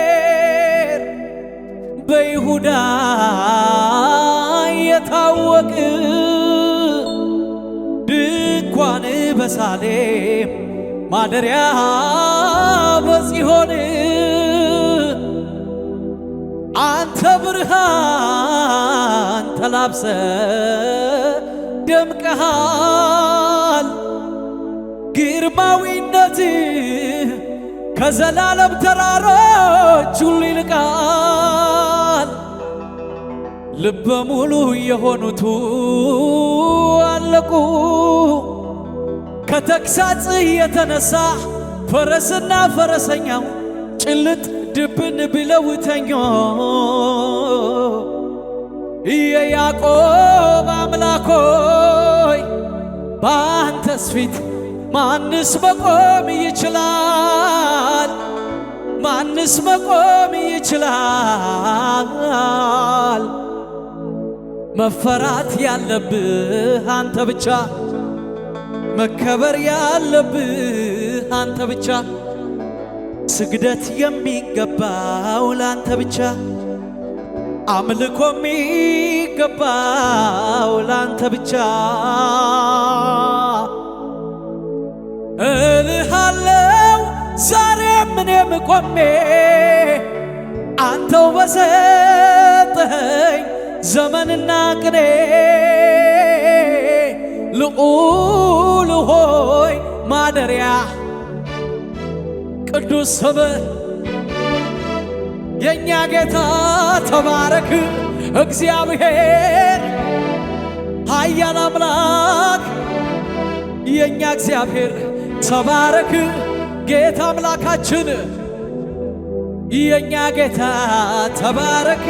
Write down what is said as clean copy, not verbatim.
እግዚአብሔር በይሁዳ የታወቅ ድንኳን በሳሌም ማደሪያ በጽዮን አንተ ብርሃን ተላብሰ ደምቀሃል ግርማዊነትህ ከዘላለም ተራሮች ሁሉ ይልቃል። ልበ ሙሉ የሆኑቱ አለቁ ከተግሣጽህ የተነሳ ፈረስና ፈረሰኛው ጭልጥ ድብን ብለው ተኙ። የያዕቆብ አምላክ ሆይ በአንተስ ፊት ማንስ መቆም ይችላል? ማንስ መቆም ይችላል? መፈራት ያለብህ አንተ ብቻ፣ መከበር ያለብህ አንተ ብቻ፣ ስግደት የሚገባው ላንተ ብቻ፣ አምልኮ የሚገባው ላንተ ብቻ እልሃለው። ዛሬም እኔም ቆሜ አንተው በሰጠኸኝ ዘመንና ቅኔ ልዑል ሆይ ማደሪያ ቅዱስ ስምህ የእኛ ጌታ ተባረክ። እግዚአብሔር ኃያል አምላክ የእኛ እግዚአብሔር ተባረክ። ጌታ አምላካችን የእኛ ጌታ ተባረክ።